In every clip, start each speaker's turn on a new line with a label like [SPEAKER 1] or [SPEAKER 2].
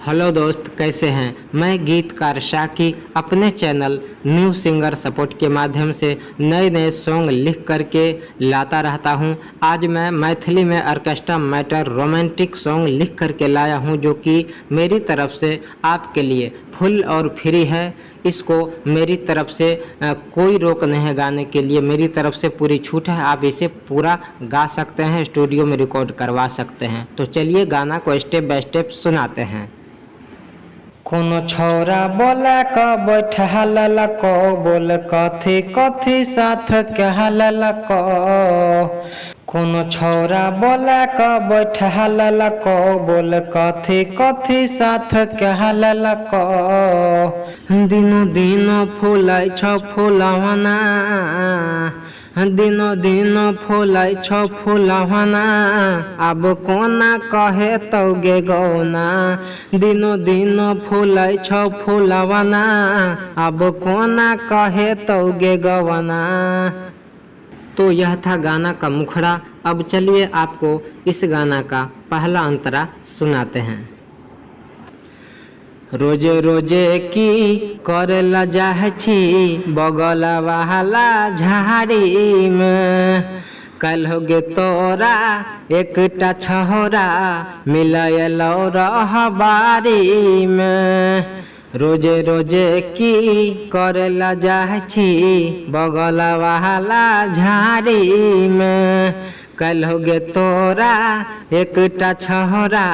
[SPEAKER 1] Hello दोस्त, कैसे हैं। मैं गीतकार शाकी अपने चैनल न्यू सिंगर सपोर्ट के माध्यम से नए नए सॉन्ग लिख करके लाता रहता हूं। आज मैं मैथिली में ऑर्केस्ट्रा मैटर रोमांटिक सॉन्ग लिख करके लाया हूं, जो कि मेरी तरफ से आपके लिए फुल और फ्री है। इसको मेरी तरफ से कोई रोक नहीं है गाने के लिए, मेरी तरफ से पूरी छूट है। आप इसे पूरा गा सकते हैं, स्टूडियो में रिकॉर्ड करवा सकते हैं। तो चलिए गाना को स्टेप बाय स्टेप सुनाते हैं। कोनो छौरा बोला क बैठल लको, बोल कथी कथी साथ कहल लको। कोनो छौरा बोला क बैठल लको, बोल कथी कथी साथ कहल लको। दिनो दिनो फूलै छ फूलवना, दिनो दिनो फूलै छ फूलवना, अब कोना कहे तौगे गौना। दिनो दिनो फूलै छ फूलवना, अब कोना कहे तौगे गवना। तो यह था गाना का मुखड़ा। अब चलिए आपको इस गाना का पहला अंतरा सुनाते हैं। रोजे रोजे की करेला जाहे छी बगल वाला झाड़ी में, कल हो गे तोरा एकटा छहोरा मिलयलो रहबारी में। रोजे रोजे की करेला जाहे छी बगल वाला झाड़ी में, कल हो गे तोरा एकटा छहोरा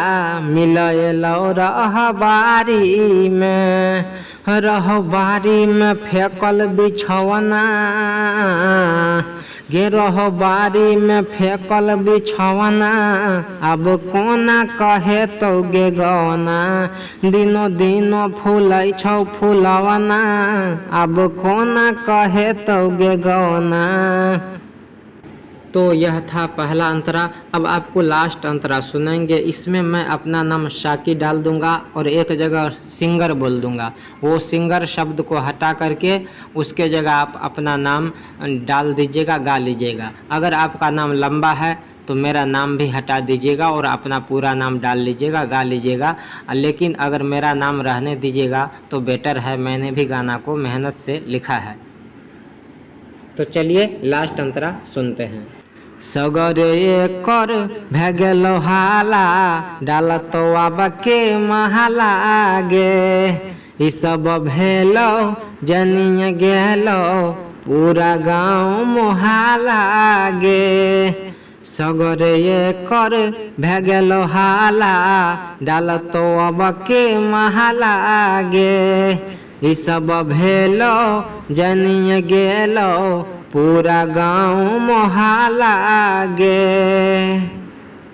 [SPEAKER 1] मिलयलो रहबारी में। रहबारी में फेकल बिछौना गे, रहबारी में फेकल बिछौना, अब कोना कहे तौगे गौना। दिनो दिनो फूलै छौ फूलवना, अब कोना कहे तौगे गौना। तो यह था पहला अंतरा। अब आपको लास्ट अंतरा सुनाएंगे। इसमें मैं अपना नाम शाकी डाल दूंगा और एक जगह सिंगर बोल दूंगा। वो सिंगर शब्द को हटा करके उसके जगह आप अपना नाम डाल दीजिएगा, गा लीजिएगा। अगर आपका नाम लंबा है तो मेरा नाम भी हटा दीजिएगा और अपना पूरा नाम डाल लीजिएगा, गा लीजिएगा। लेकिन अगर मेरा नाम रहने दीजिएगा तो बेटर है, मैंने भी गाना को मेहनत से लिखा है। तो चलिए लास्ट अंतरा सुनते हैं। सगरे कर भे गेलो हाला, डालतो आब के महला गे। ई सब भेलो जनिए गेलो पूरा गाँव मोहाला गे। सगरे कर भे गेलो हाला, डालतो आब के महला गे। ई सब भेलो जनिए गेलो पूरा गाँव मोहाला गे।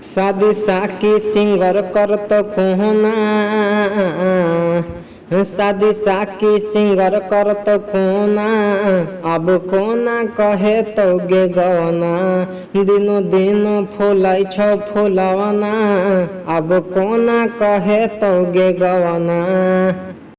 [SPEAKER 1] शादी साकी सिंगर करत कोना, शादी साकी सिंगर करत कोना, अब कोना कहे तौगे गौना। दिनो दिनो फूलै छ फूलवना, अब कोना कहे तौगे गवना।